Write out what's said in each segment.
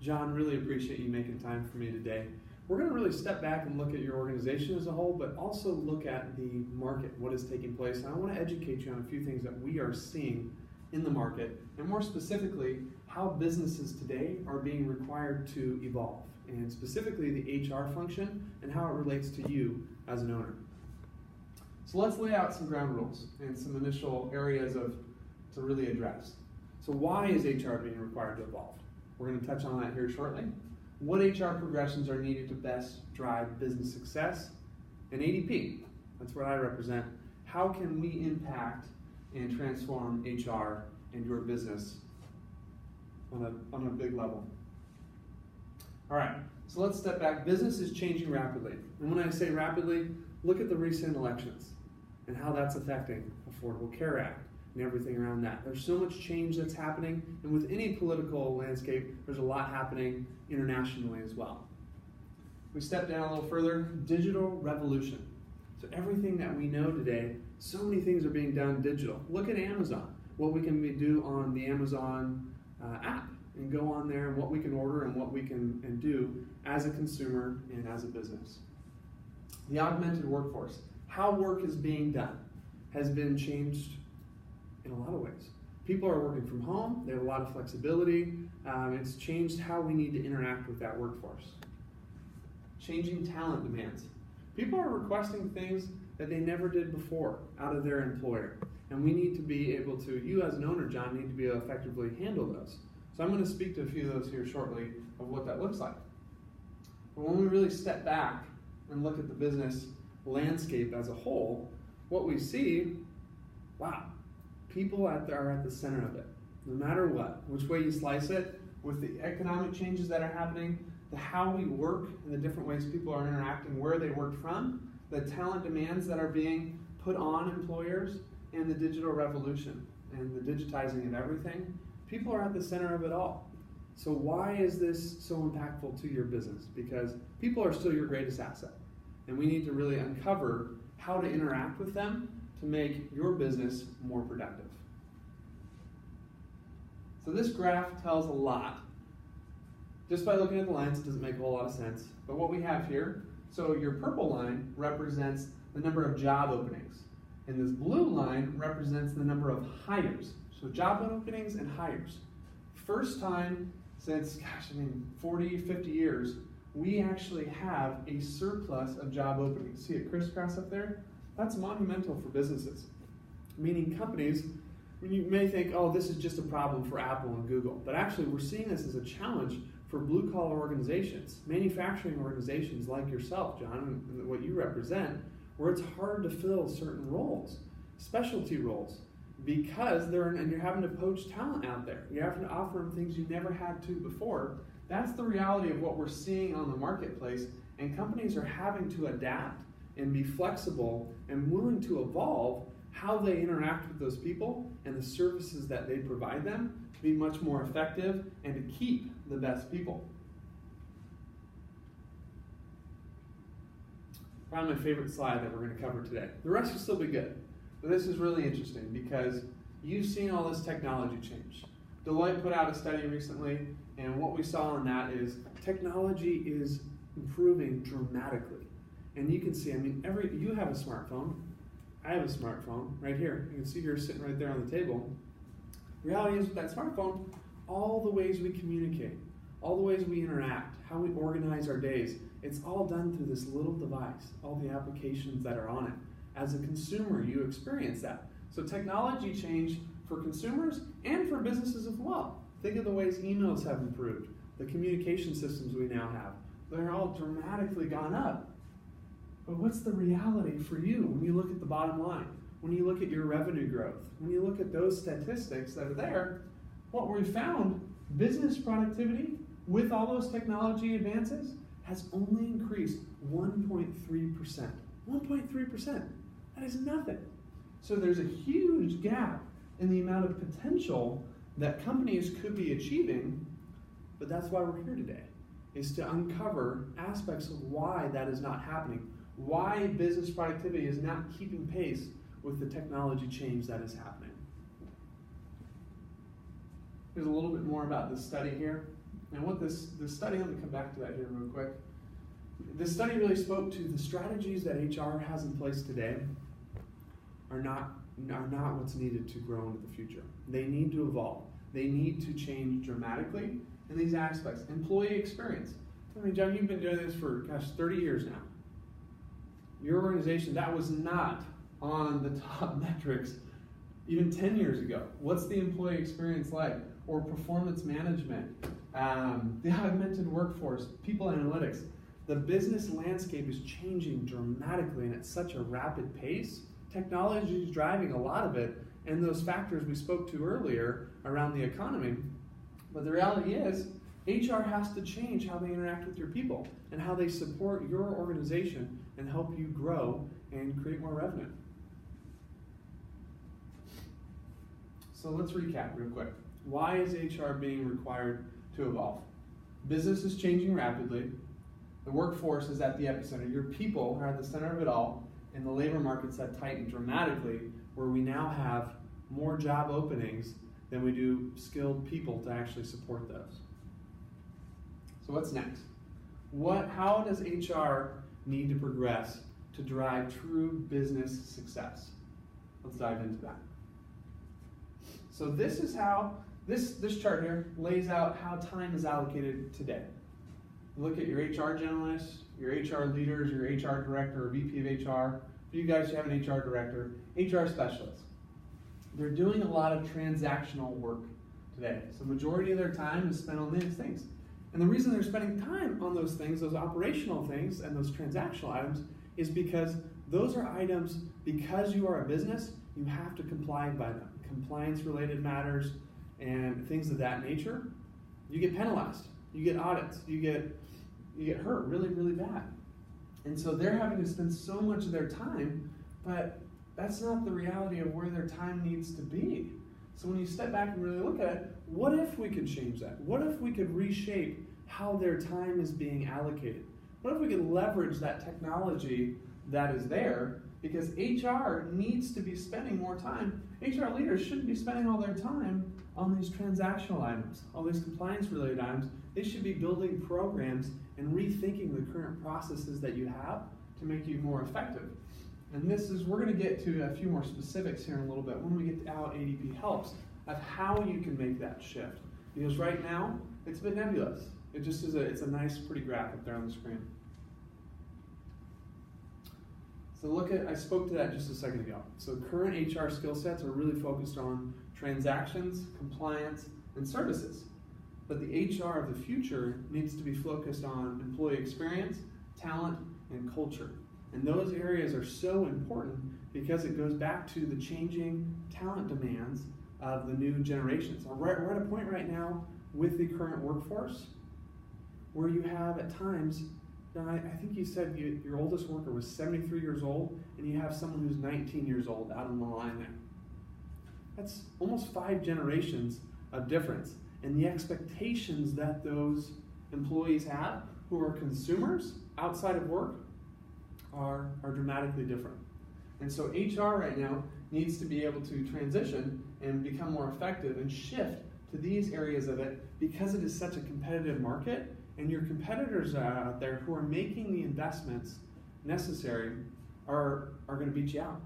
John, really appreciate you making time for me today. We're going to really step back and look at your organization as a whole, but also look at the market, what is taking place. And I want to educate you on a few things that we are seeing in the market, and more specifically, how businesses today are being required to evolve, and specifically the HR function and how it relates to you as an owner. So let's lay out some ground rules and some initial areas to really address. So why is HR being required to evolve? We're going to touch on that here shortly. What HR progressions are needed to best drive business success? And ADP, that's what I represent. How can we impact and transform HR and your business on a big level? All right, so let's step back. Business is changing rapidly. And when I say rapidly, look at the recent elections and how that's affecting Affordable Care Act and everything around that. There's so much change that's happening, and with any political landscape, there's a lot happening internationally as well. We step down a little further, digital revolution. So everything that we know today, so many things are being done digital. Look at Amazon, what we can do on the Amazon app, and go on there and what we can order and what we can do as a consumer and as a business. The augmented workforce, how work is being done, has been changed in a lot of ways. People are working from home, they have a lot of flexibility. It's changed how we need to interact with that workforce. Changing talent demands. People are requesting things that they never did before out of their employer. And we need to be able to, you as an owner, John, need to be able to effectively handle those. So I'm going to speak to a few of those here shortly of what that looks like. But when we really step back and look at the business landscape as a whole, what we see, wow, people are at the center of it. No matter what, which way you slice it, with the economic changes that are happening, the how we work and the different ways people are interacting, where they work from, the talent demands that are being put on employers, and the digital revolution and the digitizing of everything, people are at the center of it all. So why is this so impactful to your business? Because people are still your greatest asset, and we need to really uncover how to interact with them to make your business more productive. So this graph tells a lot. Just by looking at the lines, it doesn't make a whole lot of sense. But what we have here, so your purple line represents the number of job openings. And this blue line represents the number of hires. So job openings and hires. First time since, 40, 50 years, we actually have a surplus of job openings. See it crisscross up there? That's monumental for businesses. Meaning companies, when you may think, oh, this is just a problem for Apple and Google. But actually, we're seeing this as a challenge for blue-collar organizations, manufacturing organizations like yourself, John, and what you represent, where it's hard to fill certain roles, specialty roles, because and you're having to poach talent out there. You're having to offer them things you never had to before. That's the reality of what we're seeing on the marketplace, and companies are having to adapt and be flexible and willing to evolve how they interact with those people and the services that they provide them to be much more effective and to keep the best people. Probably my favorite slide that we're going to cover today. The rest will still be good, but this is really interesting because you've seen all this technology change. Deloitte put out a study recently, and what we saw in that is technology is improving dramatically. And you can see, you have a smartphone. I have a smartphone right here. You can see her sitting right there on the table. The reality is with that smartphone, all the ways we communicate, all the ways we interact, how we organize our days, it's all done through this little device, all the applications that are on it. As a consumer, you experience that. So technology changed for consumers and for businesses as well. Think of the ways emails have improved, the communication systems we now have. They're all dramatically gone up. But what's the reality for you when you look at the bottom line? When you look at your revenue growth? When you look at those statistics that are there, what we found, business productivity with all those technology advances has only increased 1.3%. 1.3%. That is nothing. So there's a huge gap in the amount of potential that companies could be achieving, but that's why we're here today, is to uncover aspects of why that is not happening, why business productivity is not keeping pace with the technology change that is happening. Here's a little bit more about this study here. And what this study, let me come back to that here real quick. This study really spoke to the strategies that HR has in place today are not what's needed to grow into the future. They need to evolve. They need to change dramatically in these aspects. Employee experience. I mean, John, you've been doing this for, 30 years now. Your organization, that was not on the top metrics even 10 years ago. What's the employee experience like? Or performance management, the augmented workforce, people analytics. The business landscape is changing dramatically and at such a rapid pace. Technology is driving a lot of it, and those factors we spoke to earlier around the economy. But the reality is, HR has to change how they interact with your people and how they support your organization and help you grow and create more revenue. So let's recap real quick. Why is HR being required to evolve? Business is changing rapidly. The workforce is at the epicenter. Your people are at the center of it all, and the labor markets have tightened dramatically, where we now have more job openings than we do skilled people to actually support those. So what's next? How does HR need to progress to drive true business success? Let's dive into that. So this is how, this chart here lays out how time is allocated today. Look at your HR generalists, your HR leaders, your HR director or VP of HR. For you guys who have an HR director, HR specialists. They're doing a lot of transactional work today. So the majority of their time is spent on these things. And the reason they're spending time on those things, those operational things and those transactional items, is because those are items, because you are a business, you have to comply by them. Compliance-related matters and things of that nature, you get penalized, you get audits, you get hurt really, really bad. And so they're having to spend so much of their time, but that's not the reality of where their time needs to be. So when you step back and really look at it, what if we could change that? What if we could reshape how their time is being allocated? What if we could leverage that technology that is there? Because HR needs to be spending more time. HR leaders shouldn't be spending all their time on these transactional items, all these compliance-related items. They should be building programs and rethinking the current processes that you have to make you more effective. And we're going to get to a few more specifics here in a little bit when we get to how ADP helps of how you can make that shift. Because right now, it's a bit nebulous. It just is it's a nice, pretty graph up there on the screen. So I spoke to that just a second ago. So current HR skill sets are really focused on transactions, compliance, and services. But the HR of the future needs to be focused on employee experience, talent, and culture. And those areas are so important because it goes back to the changing talent demands of the new generations. We're at a point right now with the current workforce where you have at times, I think you said your oldest worker was 73 years old, and you have someone who's 19 years old out on the line there. That's almost 5 generations of difference. And the expectations that those employees have who are consumers outside of work are dramatically different. And so HR right now needs to be able to transition and become more effective and shift to these areas of it because it is such a competitive market, and your competitors out there who are making the investments necessary are going to beat you out.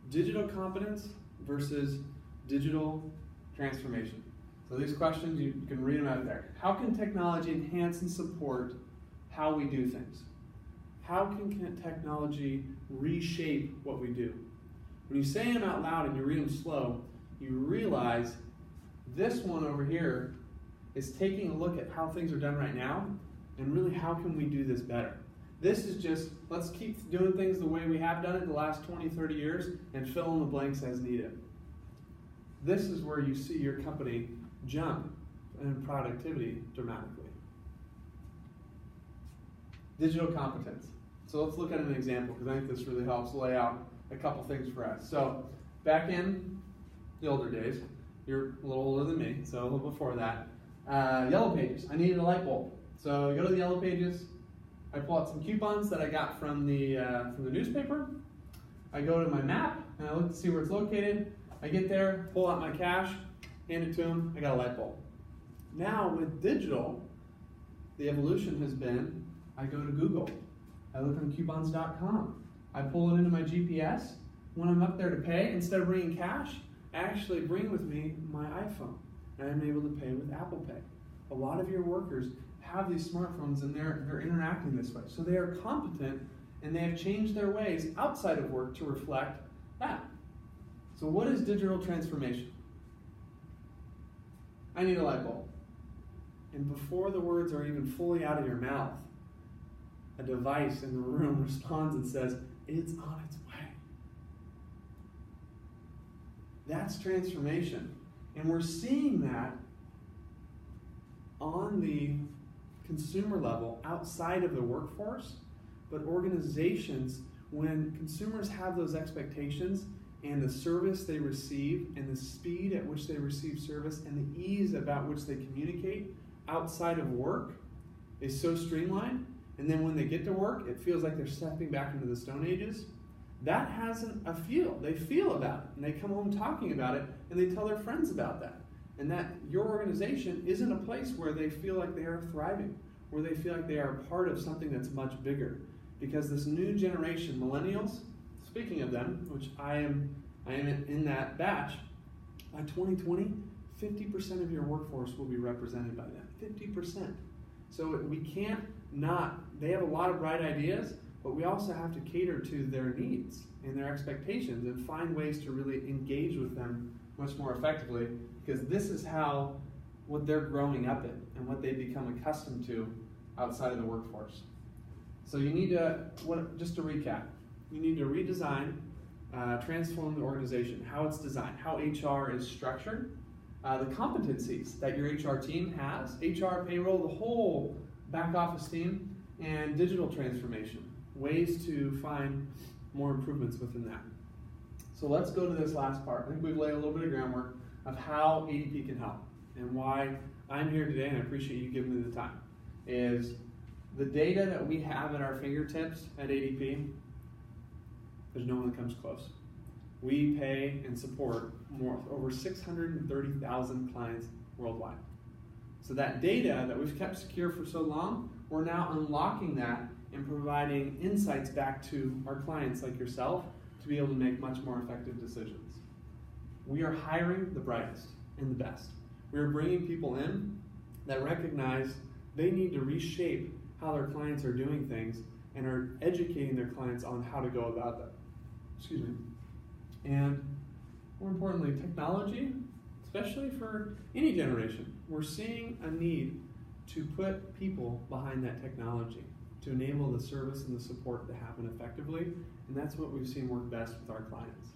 Digital competence versus digital transformation. So these questions, you can read them out there. How can technology enhance and support how we do things? How can technology reshape what we do? When you say them out loud and you read them slow, you realize this one over here is taking a look at how things are done right now and really how can we do this better. This is just, let's keep doing things the way we have done it the last 20, 30 years and fill in the blanks as needed. This is where you see your company jump in productivity dramatically. Digital competence. So let's look at an example because I think this really helps lay out a couple things for us. So back in the older days, you're a little older than me, so a little before that, Yellow Pages. I needed a light bulb. So I go to the Yellow Pages, I pull out some coupons that I got from the newspaper. I go to my map and I look to see where it's located. I get there, pull out my cash, hand it to them, I got a light bulb. Now with digital, the evolution has been, I go to Google, I look on coupons.com, I pull it into my GPS. When I'm up there to pay, instead of bringing cash, I actually bring with me my iPhone, and I'm able to pay with Apple Pay. A lot of your workers have these smartphones and they're interacting this way. So they are competent and they have changed their ways outside of work to reflect that. So what is digital transformation? I need a light bulb. And before the words are even fully out of your mouth, a device in the room responds and says, it's on its way. That's transformation. And we're seeing that on the consumer level outside of the workforce, but organizations, when consumers have those expectations and the service they receive and the speed at which they receive service and the ease about which they communicate outside of work is so streamlined, and then when they get to work, it feels like they're stepping back into the Stone Ages. That has a feel. They feel about it, and they come home talking about it, and they tell their friends about that. And that your organization isn't a place where they feel like they are thriving, where they feel like they are part of something that's much bigger. Because this new generation, millennials, speaking of them, which I am in that batch, by 2020, 50% of your workforce will be represented by them. 50%. So we can't not, they have a lot of bright ideas, but we also have to cater to their needs and their expectations and find ways to really engage with them much more effectively, because this is how what they're growing up in and what they become accustomed to outside of the workforce. So you need to, just to recap, you need to redesign, transform the organization, how it's designed, how HR is structured, the competencies that your HR team has, HR, payroll, the whole back office team, and digital transformation, ways to find more improvements within that. So let's go to this last part. I think we've laid a little bit of groundwork of how ADP can help and why I'm here today, and I appreciate you giving me the time, is the data that we have at our fingertips at ADP, there's no one that comes close. We pay and support over 630,000 clients worldwide. So that data that we've kept secure for so long, we're now unlocking that and providing insights back to our clients like yourself to be able to make much more effective decisions. We are hiring the brightest and the best. We are bringing people in that recognize they need to reshape how their clients are doing things and are educating their clients on how to go about that. Excuse me. And more importantly, technology, especially for any generation, we're seeing a need to put people behind that technology to enable the service and the support to happen effectively, and that's what we've seen work best with our clients.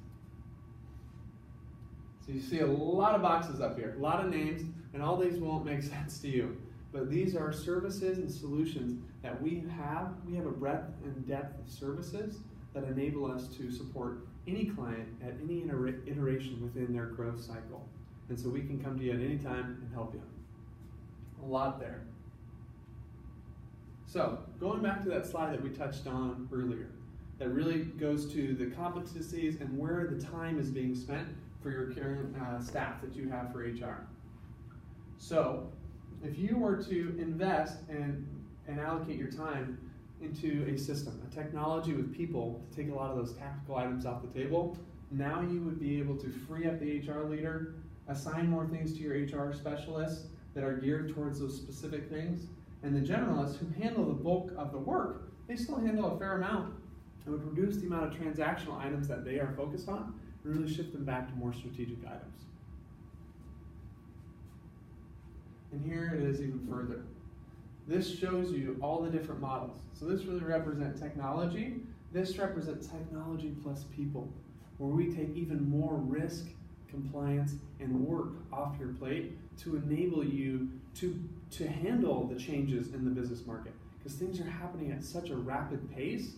So you see a lot of boxes up here, a lot of names, and all these won't make sense to you. But these are services and solutions that we have. We have a breadth and depth of services that enable us to support any client at any iteration within their growth cycle. And so we can come to you at any time and help you. A lot there. So going back to that slide that we touched on earlier, that really goes to the competencies and where the time is being spent for your current staff that you have for HR. So if you were to invest and allocate your time into a system, a technology with people to take a lot of those tactical items off the table, now you would be able to free up the HR leader, assign more things to your HR specialists that are geared towards those specific things, and the generalists who handle the bulk of the work, they still handle a fair amount. It would reduce the amount of transactional items that they are focused on and really shift them back to more strategic items. And here it is even further. This shows you all the different models. So this really represents technology. This represents technology plus people, where we take even more risk, compliance, and work off your plate to enable you to handle the changes in the business market. Because things are happening at such a rapid pace,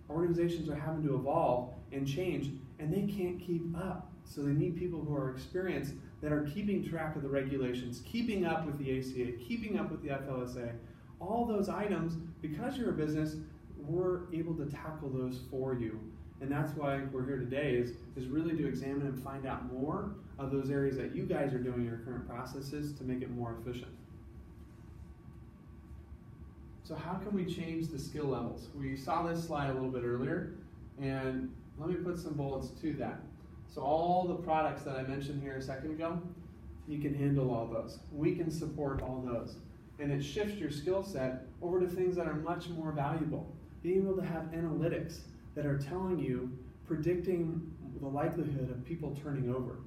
organizations are having to evolve and change, and they can't keep up. So they need people who are experienced that are keeping track of the regulations, keeping up with the ACA, keeping up with the FLSA. All those items, because you're a business, we're able to tackle those for you And that's why we're here today is really to examine and find out more of those areas that you guys are doing in your current processes to make it more efficient. So how can we change the skill levels? We saw this slide a little bit earlier, and let me put some bullets to that. So all the products that I mentioned here a second ago, you can handle all those. We can support all those. And it shifts your skill set over to things that are much more valuable. Being able to have analytics that are telling you, predicting the likelihood of people turning over,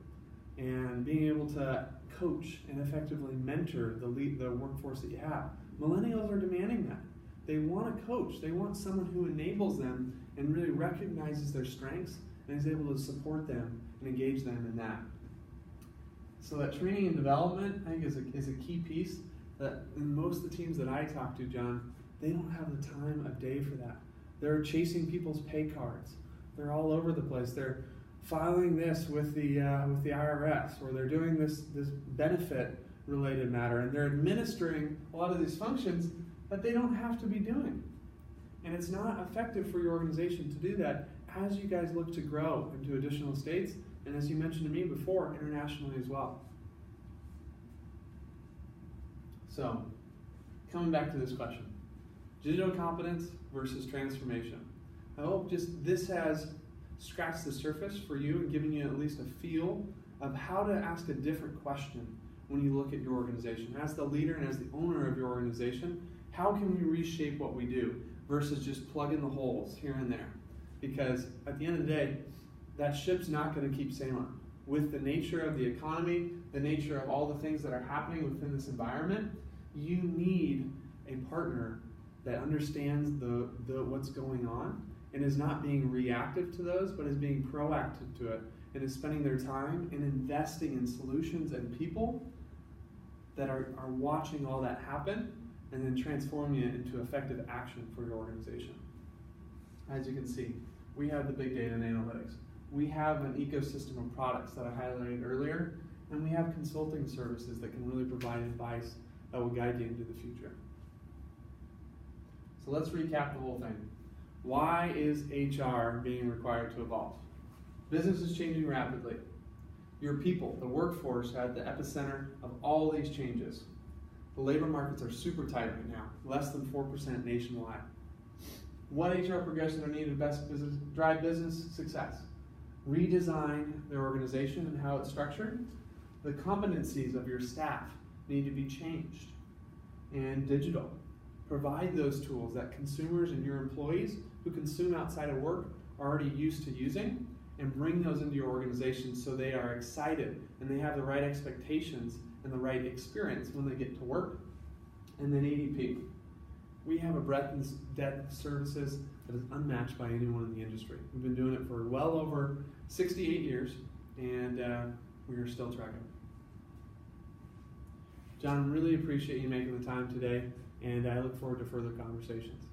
and being able to coach and effectively mentor the workforce that you have. Millennials are demanding that. They want a coach. They want someone who enables them and really recognizes their strengths and is able to support them and engage them in that. So that training and development, I think, is a key piece that in most of the teams that I talk to, John, they don't have the time of day for that. They're chasing people's pay cards. They're all over the place. They're filing this with the IRS, or they're doing this benefit related matter, and they're administering a lot of these functions that they don't have to be doing. And it's not effective for your organization to do that as you guys look to grow into additional states, and as you mentioned to me before, internationally as well. So, coming back to this question, digital competence versus transformation. I hope just this has scratched the surface for you and given you at least a feel of how to ask a different question when you look at your organization. As the leader and as the owner of your organization, how can we reshape what we do versus just plug in the holes here and there? Because at the end of the day, that ship's not going to keep sailing. With the nature of the economy, the nature of all the things that are happening within this environment, you need a partner that understands what's going on and is not being reactive to those, but is being proactive to it and is spending their time and investing in solutions and people that are watching all that happen and then transforming it into effective action for your organization. As you can see, we have the big data and analytics. We have an ecosystem of products that I highlighted earlier, and we have consulting services that can really provide advice that will guide you into the future. So let's recap the whole thing. Why is HR being required to evolve? Business is changing rapidly. Your people, the workforce, are at the epicenter of all these changes. The labor markets are super tight right now, less than 4% nationwide. What HR progressions are needed to best drive business success? Redesign their organization and how it's structured. The competencies of your staff need to be changed. And digital. Provide those tools that consumers and your employees who consume outside of work are already used to using, and bring those into your organization so they are excited and they have the right expectations and the right experience when they get to work. And then ADP. We have a breadth and depth of services that is unmatched by anyone in the industry. We've been doing it for well over 68 years, and we are still trucking. John, really appreciate you making the time today, and I look forward to further conversations.